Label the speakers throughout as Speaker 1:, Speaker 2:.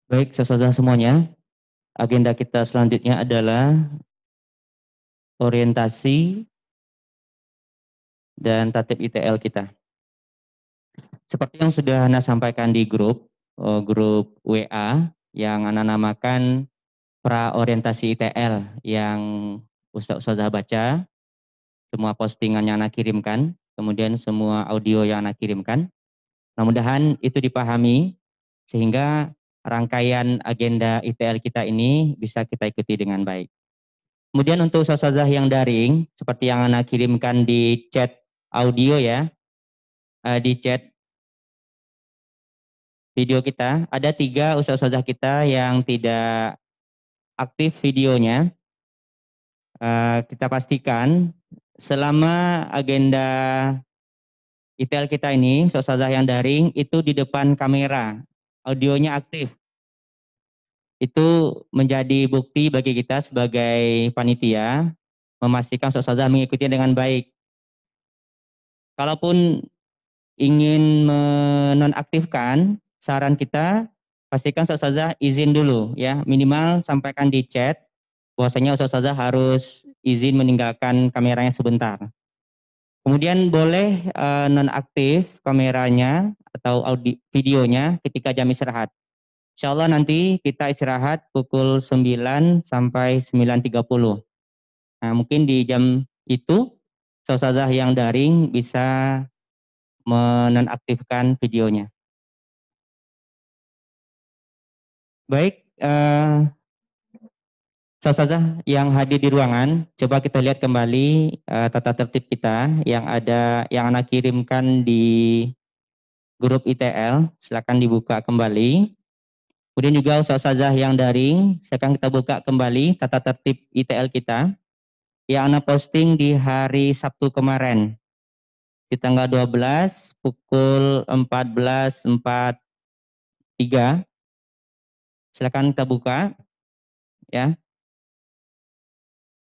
Speaker 1: Baik, Ustazah semuanya, agenda kita selanjutnya adalah orientasi dan tatip ITL kita. Seperti yang sudah Ana sampaikan di grup WA yang Ana namakan pra orientasi ITL yang Ustazah baca, semua postingannya Ana kirimkan, kemudian semua audio yang Ana kirimkan. Mudah-mudahan itu dipahami sehingga rangkaian agenda ITL kita ini bisa kita ikuti dengan baik. Kemudian untuk ustazah yang daring, seperti yang Ana kirimkan di chat audio ya, di chat video kita, ada 3 ustazah kita yang tidak aktif videonya. Kita pastikan selama agenda ITL kita ini, ustazah yang daring itu di depan kamera, audionya aktif. Itu menjadi bukti bagi kita sebagai panitia, memastikan ustazah mengikuti dengan baik. Kalaupun ingin menonaktifkan, saran kita pastikan ustazah izin dulu ya, minimal sampaikan di chat bahwasanya ustazah harus izin meninggalkan kameranya sebentar. Kemudian boleh nonaktif kameranya atau videonya ketika jam istirahat. Insya Allah nanti kita istirahat pukul 9 sampai 9.30. Nah, mungkin di jam itu ustazah yang daring bisa menonaktifkan videonya. Baik, ustazah yang hadir di ruangan, coba kita lihat kembali tata tertib kita yang ada yang Ana kirimkan di grup ITL, silakan dibuka kembali. Kemudian juga ustazah yang daring, silakan kita buka kembali tata tertib ITL kita yang Ana posting di hari Sabtu kemarin di tanggal 12 pukul 14.43. Silakan kita buka ya.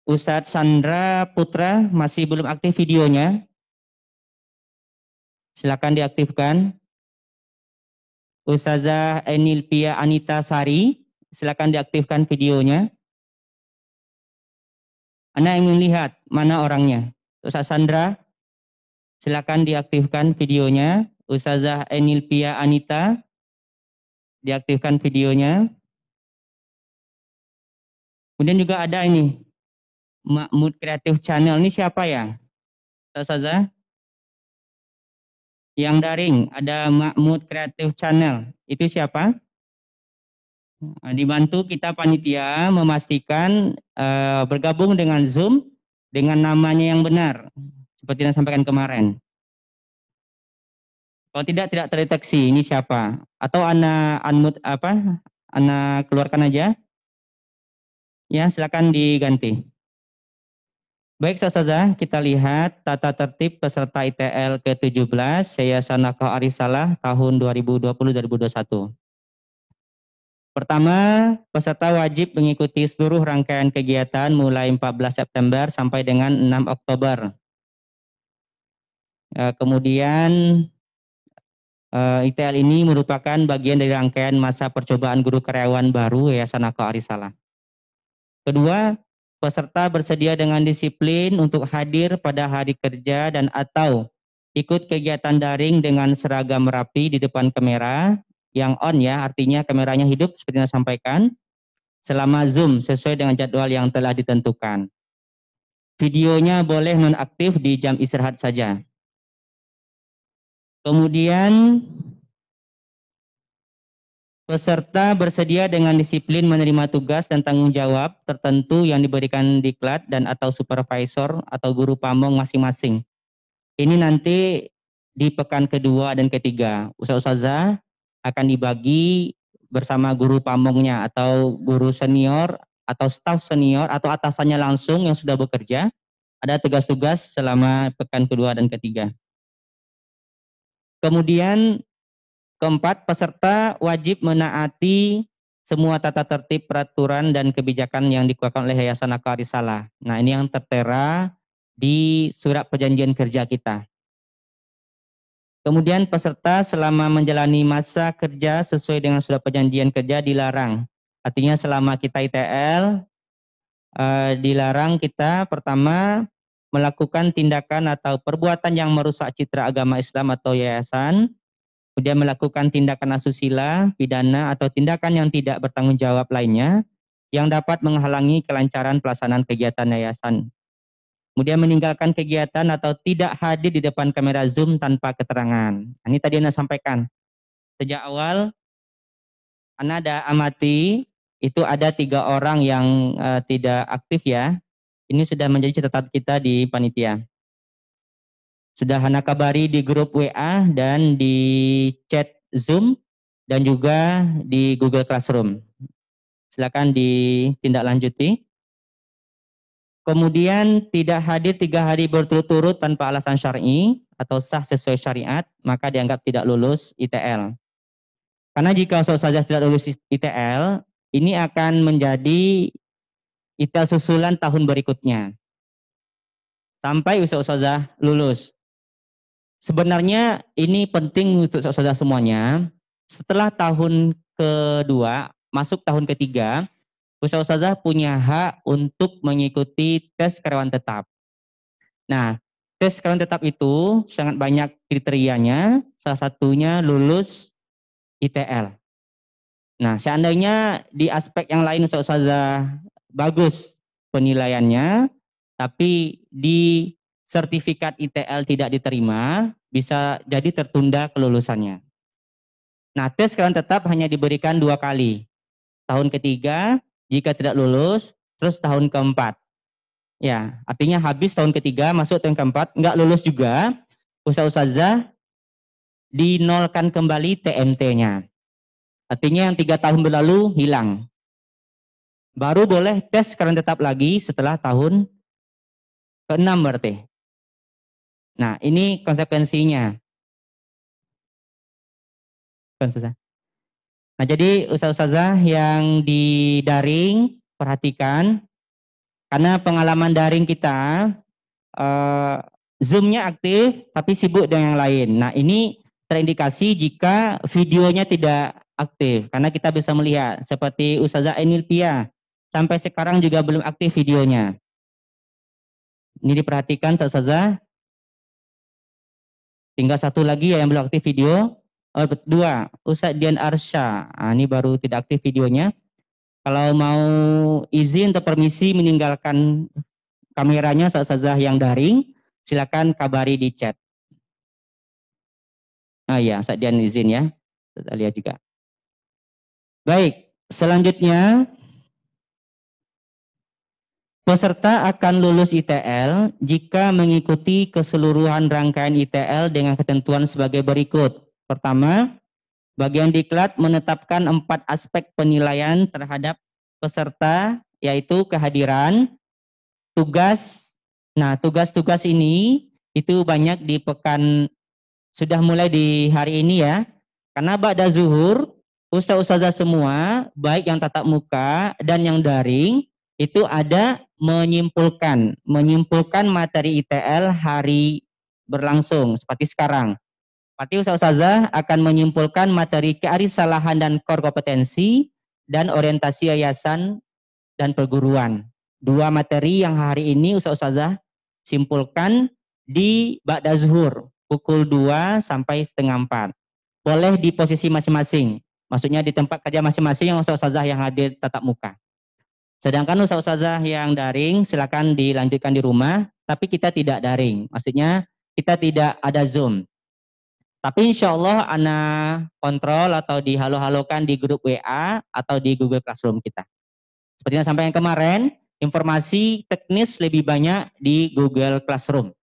Speaker 1: Ustadz Sandra Putra masih belum aktif videonya. Silakan diaktifkan. Ustazah Enilpia Anita Sari, silakan diaktifkan videonya. Anda ingin lihat mana orangnya. Ustaz Sandra, silakan diaktifkan videonya. Ustazah Enilpia Anita, diaktifkan videonya. Kemudian juga ada ini, Mahmud Creative Channel. Ini siapa ya? Ustazah? Yang daring, ada Mahmud Creative Channel. Itu siapa? Dibantu kita panitia memastikan bergabung dengan Zoom dengan namanya yang benar. Seperti yang sampaikan kemarin. Kalau tidak terdeteksi ini siapa? Atau Ana keluarkan aja. Ya, silakan diganti. Baik, Ustazah, kita lihat tata tertib peserta ITL ke-17 Yayasan Nafkah Arisalah tahun 2020-2021. Pertama, peserta wajib mengikuti seluruh rangkaian kegiatan mulai 14 September sampai dengan 6 Oktober. Kemudian ITL ini merupakan bagian dari rangkaian masa percobaan guru karyawan baru Yayasan Nafkah Arisalah. Kedua, peserta bersedia dengan disiplin untuk hadir pada hari kerja dan atau ikut kegiatan daring dengan seragam rapi di depan kamera yang on ya, artinya kameranya hidup seperti yang saya sampaikan, selama Zoom sesuai dengan jadwal yang telah ditentukan. Videonya boleh nonaktif di jam istirahat saja. Kemudian peserta bersedia dengan disiplin menerima tugas dan tanggung jawab tertentu yang diberikan diklat dan atau supervisor atau guru pamong masing-masing. Ini nanti di pekan kedua dan ketiga, ustazah akan dibagi bersama guru pamongnya atau guru senior atau staf senior atau atasannya langsung yang sudah bekerja. Ada tugas-tugas selama pekan kedua dan ketiga. Kemudian keempat, peserta wajib menaati semua tata tertib, peraturan, dan kebijakan yang dikeluarkan oleh Yayasan Nafkah Arisalah. Nah, ini yang tertera di surat perjanjian kerja kita. Kemudian peserta selama menjalani masa kerja sesuai dengan surat perjanjian kerja dilarang. Artinya selama kita ITL, dilarang kita pertama melakukan tindakan atau perbuatan yang merusak citra agama Islam atau yayasan, kemudian melakukan tindakan asusila, pidana, atau tindakan yang tidak bertanggung jawab lainnya yang dapat menghalangi kelancaran pelaksanaan kegiatan yayasan. Kemudian meninggalkan kegiatan atau tidak hadir di depan kamera Zoom tanpa keterangan. Ini tadi Anda sampaikan. Sejak awal, Anda ada amati, itu ada 3 orang yang tidak aktif ya. Ini sudah menjadi catatan kita di panitia. Sudah Hana kabari di grup WA dan di chat Zoom dan juga di Google Classroom. Silakan ditindaklanjuti. Kemudian tidak hadir 3 hari berturut-turut tanpa alasan syar'i atau sah sesuai syariat, maka dianggap tidak lulus ITL. Karena jika ustazah tidak lulus ITL, ini akan menjadi ITL susulan tahun berikutnya. Sampai ustazah lulus. Sebenarnya ini penting untuk saudara semuanya. Setelah tahun kedua, masuk tahun ketiga, ustazah punya hak untuk mengikuti tes karyawan tetap. Nah, tes karyawan tetap itu sangat banyak kriterianya, salah satunya lulus ITL. Nah, seandainya di aspek yang lain ustazah bagus penilaiannya, tapi di sertifikat ITL tidak diterima, bisa jadi tertunda kelulusannya. Nah, tes karyawan tetap hanya diberikan 2 kali. Tahun ketiga, jika tidak lulus, terus tahun keempat. Ya, artinya habis tahun ketiga, masuk tahun keempat, nggak lulus juga, ustazah dinolkan kembali TMT-nya. Artinya yang 3 tahun berlalu hilang. Baru boleh tes karyawan tetap lagi setelah tahun ke-6 berarti. Nah, ini konsekuensinya. Nah, jadi ustazah yang di daring, perhatikan, karena pengalaman daring kita, Zoom-nya aktif, tapi sibuk dengan yang lain. Nah, ini terindikasi jika videonya tidak aktif, karena kita bisa melihat, seperti Ustazah Enilpia, sampai sekarang juga belum aktif videonya. Ini diperhatikan ustazah. Tinggal 1 lagi yang belum aktif video. 2, Ustadz Dian Arsya. Nah, ini baru tidak aktif videonya. Kalau mau izin atau permisi meninggalkan kameranya ustazah yang daring, silakan kabari di chat. Ah ya, Ustadz Dian izin ya. Kita lihat juga. Baik, selanjutnya peserta akan lulus ITL jika mengikuti keseluruhan rangkaian ITL dengan ketentuan sebagai berikut. Pertama, bagian diklat menetapkan 4 aspek penilaian terhadap peserta, yaitu kehadiran, tugas. Nah, tugas-tugas ini itu banyak di pekan, sudah mulai di hari ini ya. Karena ba'da zuhur, ustaz-ustazah semua, baik yang tatap muka dan yang daring, itu ada menyimpulkan materi ITL hari berlangsung, seperti sekarang. Berarti ustazah akan menyimpulkan materi kearisalahan dan core kompetensi dan orientasi yayasan dan perguruan. 2 materi yang hari ini ustazah simpulkan di ba'da zuhur pukul 2 sampai setengah 4. Boleh di posisi masing-masing. Maksudnya di tempat kerja masing-masing yang ustazah yang hadir tatap muka. Sedangkan ustazah yang daring silakan dilanjutkan di rumah, tapi kita tidak daring. Maksudnya kita tidak ada Zoom. Tapi insya Allah Ana kontrol atau dihalo-halokan di grup WA atau di Google Classroom kita. Seperti yang sampaikan kemarin, informasi teknis lebih banyak di Google Classroom.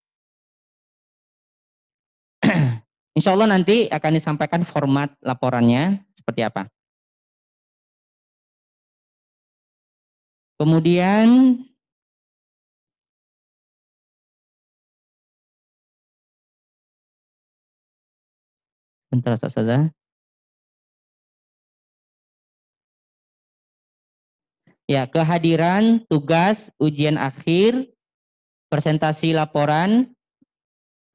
Speaker 1: Insya Allah nanti akan disampaikan format laporannya seperti apa. Kemudian bentar saja. Ya, kehadiran, tugas, ujian akhir, presentasi laporan,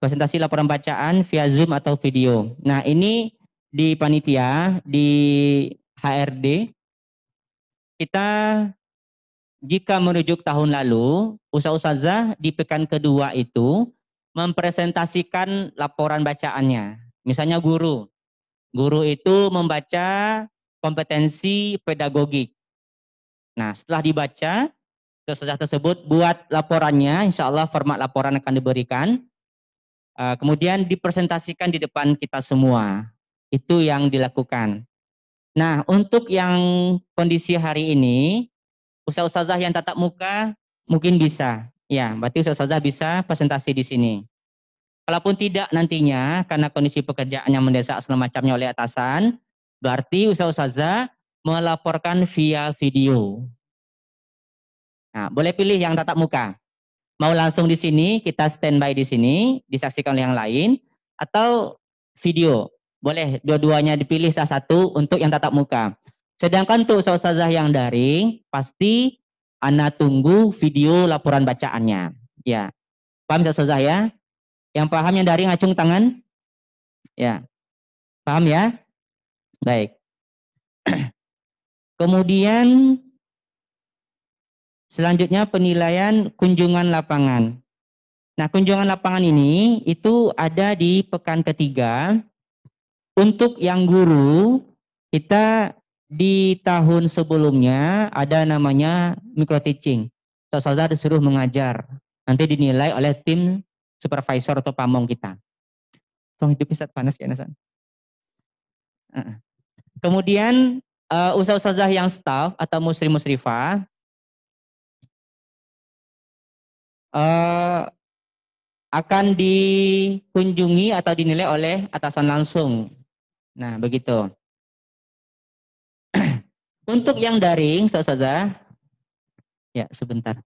Speaker 1: presentasi laporan bacaan via Zoom atau video. Nah, ini di panitia, di HRD, kita jika merujuk tahun lalu, ustazah di pekan kedua itu mempresentasikan laporan bacaannya. Misalnya guru itu membaca kompetensi pedagogik. Nah, setelah dibaca, ustazah tersebut buat laporannya, insya Allah format laporan akan diberikan. Kemudian dipresentasikan di depan kita semua. Itu yang dilakukan. Nah, untuk yang kondisi hari ini, ustazah yang tatap muka mungkin bisa. Ya, berarti ustazah bisa presentasi di sini. Kalaupun tidak nantinya, karena kondisi pekerjaan yang mendesak segala macamnya oleh atasan, berarti ustazah melaporkan via video. Nah, boleh pilih yang tatap muka. Mau langsung di sini, kita standby di sini, disaksikan oleh yang lain, atau video. Boleh dua-duanya dipilih salah satu untuk yang tatap muka. Sedangkan untuk ustazah yang daring, pasti Ana tunggu video laporan bacaannya. Ya, paham ustazah ya? Yang paham yang daring acung tangan? Ya, paham ya? Baik. Kemudian selanjutnya penilaian kunjungan lapangan. Nah, kunjungan lapangan ini itu ada di pekan ketiga. Untuk yang guru, kita di tahun sebelumnya ada namanya micro teaching. Ustazah disuruh mengajar. Nanti dinilai oleh tim supervisor atau pamong kita. Tolong hidupnya saat panas ya, Nasan. Kemudian ustazah yang staff atau muslim-musrifah akan dikunjungi atau dinilai oleh atasan langsung. Nah, begitu. Untuk yang daring, ustazah, ya sebentar.